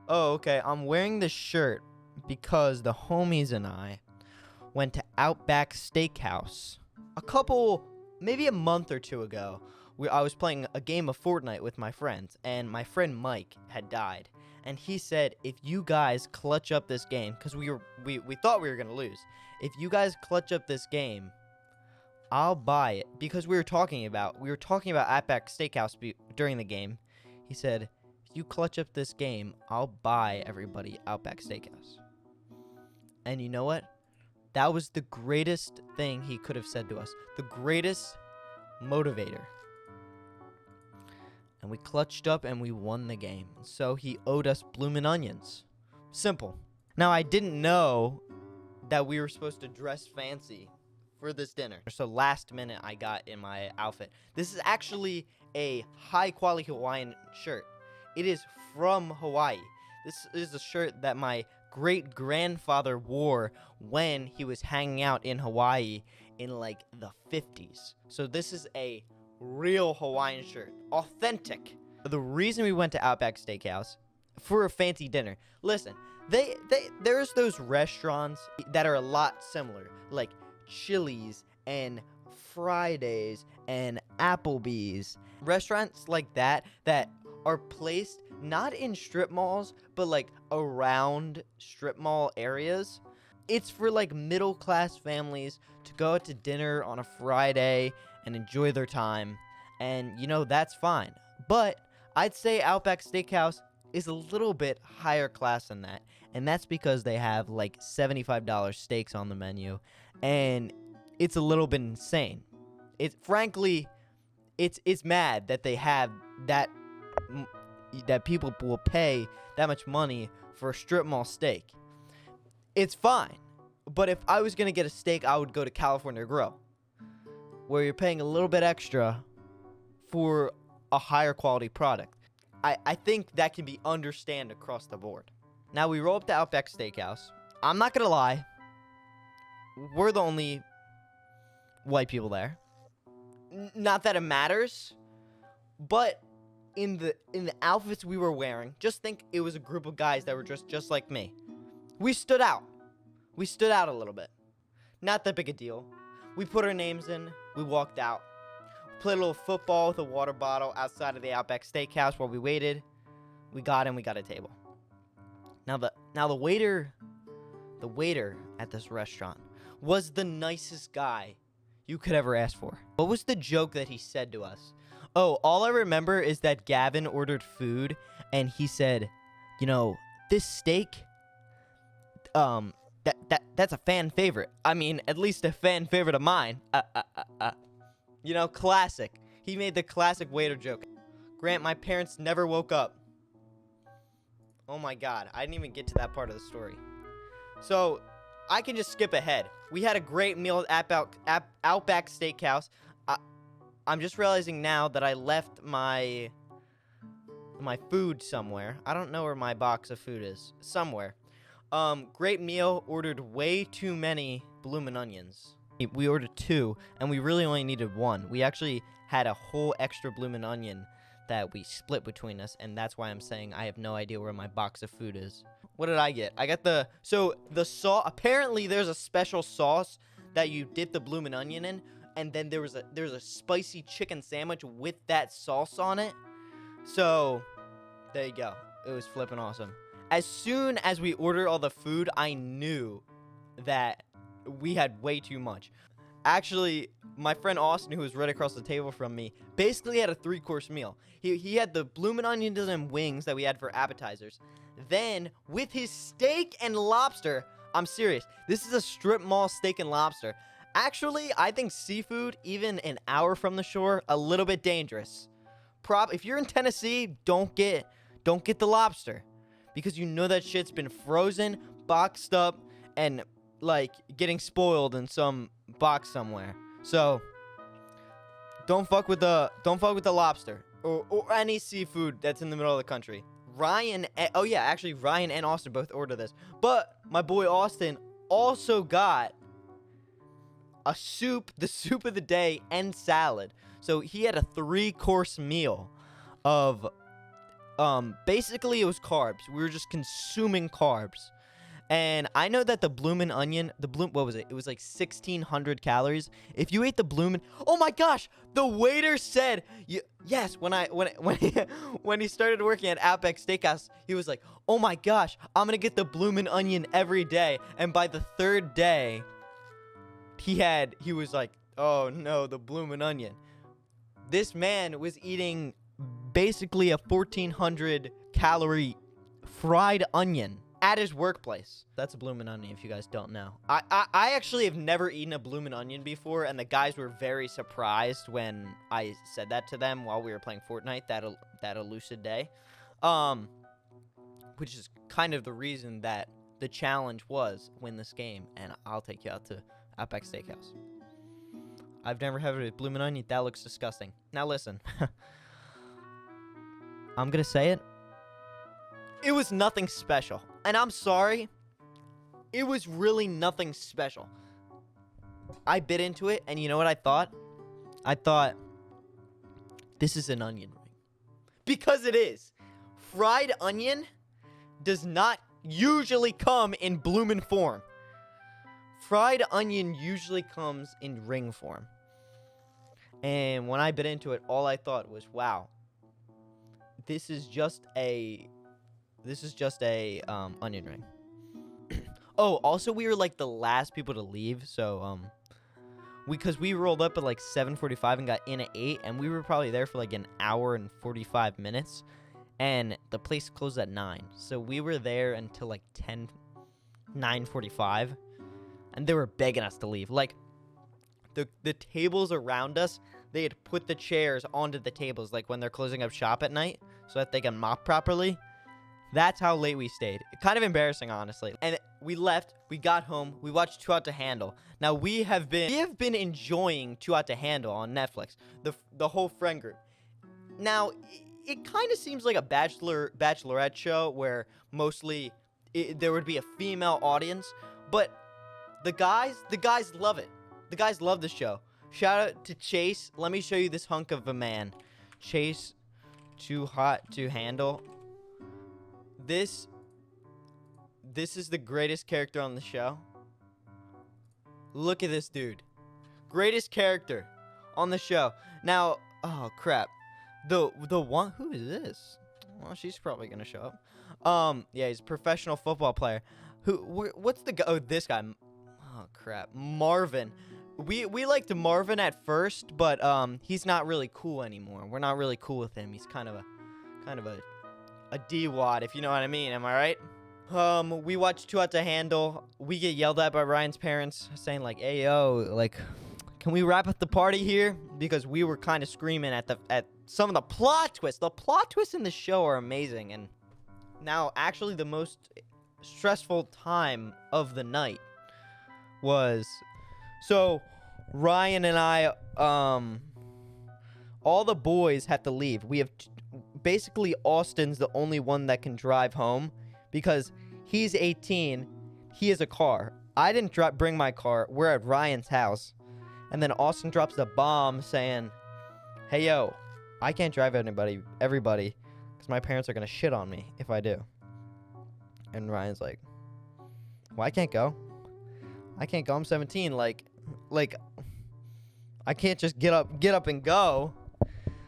Oh, okay. I'm wearing this shirt because the homies and I went to Outback Steakhouse maybe a month or two ago. I was playing a game of Fortnite with my friends, and my friend Mike had died. And he said, if you guys clutch up this game, because we thought we were going to lose. If you guys clutch up this game, I'll buy it. Because we were talking about Outback Steakhouse during the game. He said, if you clutch up this game, I'll buy everybody Outback Steakhouse. And you know what? That was the greatest thing he could have said to us. The greatest motivator. And we clutched up and we won the game. So he owed us bloomin' onions. Simple. Now, I didn't know that we were supposed to dress fancy for this dinner. So last minute, I got in my outfit. This is actually a high-quality Hawaiian shirt. It is from Hawaii. This is a shirt that my great-grandfather wore when he was hanging out in Hawaii in, like, the 50s. So this is a real Hawaiian shirt. Authentic. The reason we went to Outback Steakhouse for a fancy dinner. Listen, there's those restaurants that are a lot similar, like Chili's and Fridays and Applebee's. Restaurants like that are placed not in strip malls, but like around strip mall areas. It's for like middle class families to go out to dinner on a Friday and enjoy their time. And you know, that's fine. But I'd say Outback Steakhouse is a little bit higher class than that. And that's because they have like $75 steaks on the menu. And it's a little bit insane. Frankly, it's mad that they have that people will pay that much money for a strip mall steak. It's fine. But if I was going to get a steak, I would go to California Grill, where you're paying a little bit extra for a higher quality product. I think that can be understood across the board. Now, we roll up to Outback Steakhouse. I'm not going to lie. We're the only white people there. Not that it matters, but in the outfits we were wearing, just think it was a group of guys that were just like me. We stood out. We stood out a little bit. Not that big a deal. We put our names in. We walked out. Played a little football with a water bottle outside of the Outback Steakhouse while we waited. We got in. We got a table. Now the waiter at this restaurant was the nicest guy you could ever ask for. What was the joke that he said to us? Oh, all I remember is that Gavin ordered food and he said, you know, this steak, that's a fan favorite. I mean, at least a fan favorite of mine. You know, classic. He made the classic waiter joke. Grant, my parents never woke up. Oh my god, I didn't even get to that part of the story. So, I can just skip ahead. We had a great meal at Outback Steakhouse. I'm just realizing now that I left my food somewhere. I don't know where my box of food is. Somewhere. Great meal. Ordered way too many bloomin' onions. We ordered 2, and we really only needed 1. We actually had a whole extra bloomin' onion that we split between us, and that's why I'm saying I have no idea where my box of food is. What did I get? I got the sauce. Apparently, there's a special sauce that you dip the bloomin' onion in, and then there's a spicy chicken sandwich with that sauce on it. So, there you go. It was flippin' awesome. As soon as we ordered all the food, I knew that we had way too much. Actually, my friend Austin, who was right across the table from me, basically had a 3-course meal. He had the bloomin' onions and wings that we had for appetizers. Then, with his steak and lobster, I'm serious, this is a strip mall steak and lobster. Actually, I think seafood, even an hour from the shore, a little bit dangerous. If you're in Tennessee, don't get the lobster, because you know that shit's been frozen, boxed up, and like getting spoiled in some box somewhere. So don't fuck with the lobster or any seafood that's in the middle of the country. Ryan and Austin both ordered this, but my boy Austin also got the soup of the day, and salad. So he had a 3-course meal of Basically it was carbs. We were just consuming carbs. And I know that the Bloomin' Onion, what was it? It was like 1,600 calories. If you ate the Bloomin', oh my gosh, the waiter said, yes, when he started working at Outback Steakhouse, he was like, oh my gosh, I'm gonna get the Bloomin' Onion every day. And by the third day, he was like, oh no, the Bloomin' Onion. This man was eating basically a 1,400 calorie fried onion at his workplace. That's a Bloomin' Onion, if you guys don't know. I actually have never eaten a Bloomin' Onion before, and the guys were very surprised when I said that to them while we were playing Fortnite that elusive day. Which is kind of the reason that the challenge was win this game, and I'll take you out to Outback Steakhouse. I've never had a Bloomin' Onion. That looks disgusting. Now listen. I'm gonna say it. It was nothing special. And I'm sorry. It was really nothing special. I bit into it, and you know what I thought? I thought, this is an onion ring. Because it is. Fried onion does not usually come in bloomin' form. Fried onion usually comes in ring form. And when I bit into it, all I thought was, wow. This is just a onion ring. Oh, also we were like the last people to leave, so because we rolled up at like 7:45 and got in at 8, and we were probably there for like an hour and 45 minutes, and the place closed at 9. So we were there until like 9:45, and they were begging us to leave. Like the tables around us, they had put the chairs onto the tables like when they're closing up shop at night so that they can mop properly. That's how late we stayed. Kind of embarrassing, honestly. And we left. We got home. We watched Too Hot to Handle. Now we have been enjoying Too Hot to Handle on Netflix. The whole friend group. Now it kind of seems like a bachelorette show where mostly there would be a female audience, but the guys love it. The guys love the show. Shout out to Chase. Let me show you this hunk of a man. Chase, Too Hot to Handle. This is the greatest character on the show. Look at this dude. Greatest character on the show. Now, oh crap. The one, who is this? Well, she's probably gonna show up. Yeah, he's a professional football player. What's the guy? Oh, this guy. Oh crap. Marvin. We liked Marvin at first, but he's not really cool anymore. We're not really cool with him. He's kind of a D-wad, if you know what I mean. Am I right? We watched Too Hot to Handle. We get yelled at by Ryan's parents saying like, "Hey yo, like, can we wrap up the party here?" Because we were kind of screaming at some of the plot twists. The plot twists in the show are amazing. And now, actually, the most stressful time of the night was, so Ryan and I, all the boys have to leave. We have basically Austin's the only one that can drive home because he's 18. He has a car. I didn't bring my car. We're at Ryan's house. And then Austin drops the bomb saying, "Hey, yo, I can't drive everybody, because my parents are going to shit on me if I do." And Ryan's like, "Well, I can't go. I can't go. I'm 17. Like, I can't just get up and go.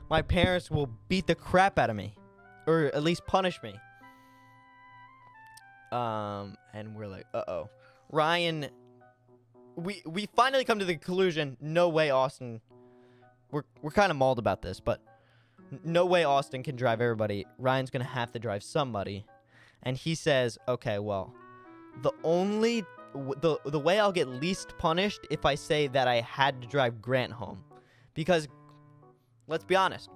My parents will beat the crap out of me, or at least punish me." And we're like, uh-oh. Ryan, we finally come to the conclusion, no way Austin, we're kind of mauled about this, but no way Austin can drive everybody. Ryan's going to have to drive somebody. And he says, okay, well, the way I'll get least punished if I say that I had to drive Grant home. Because, let's be honest,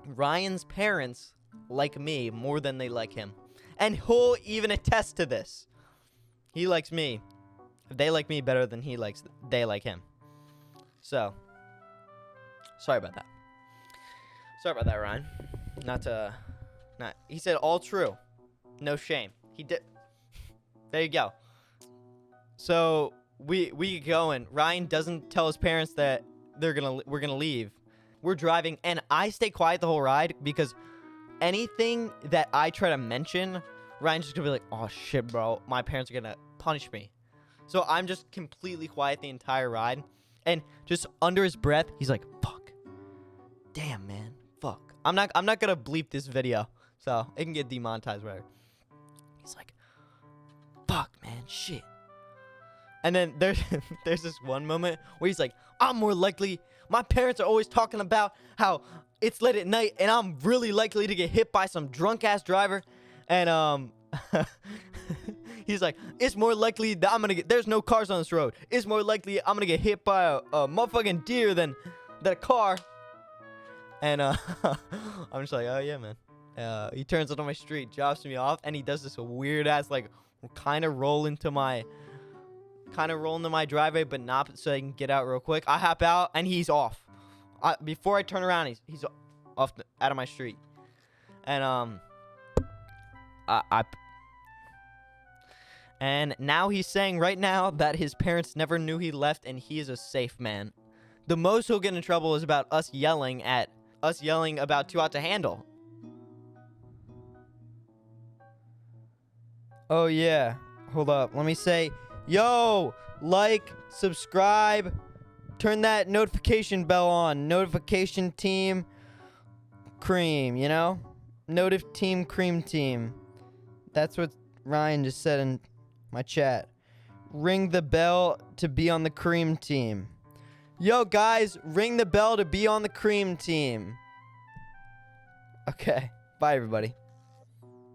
Ryan's parents like me more than they like him. And he'll even attest to this. He likes me. They like me better than they like him. So, sorry about that. Sorry about that, Ryan. He said all true. No shame. He did. There you go. So, we get going. Ryan doesn't tell his parents that we're gonna leave. We're driving, and I stay quiet the whole ride because anything that I try to mention, Ryan's just gonna be like, oh shit, bro, my parents are gonna punish me. So I'm just completely quiet the entire ride. And just under his breath, he's like, fuck. Damn, man. Fuck. I'm not gonna bleep this video. So it can get demonetized, whatever. He's like, fuck, man, shit. And then there's this one moment where he's like, I'm more likely, my parents are always talking about how it's late at night and I'm really likely to get hit by some drunk ass driver. And he's like, it's more likely that there's no cars on this road. It's more likely I'm gonna get hit by a motherfucking deer than a car. And I'm just like, oh yeah, man. He turns onto my street, drops me off, and he does this weird ass like kind of roll into my driveway, but not so I can get out real quick. I hop out and he's off. Before I turn around, he's off out of my street. And and now he's saying right now that his parents never knew he left and he is a safe man. The most he'll get in trouble is about us yelling about Too Hot to Handle. Oh yeah. Hold up. Let me say, yo, like, subscribe, turn that notification bell on. Notification team cream, you know? Notif team cream team. That's what Ryan just said in my chat. Ring the bell to be on the cream team. Yo, guys, ring the bell to be on the cream team. Okay. Bye, everybody.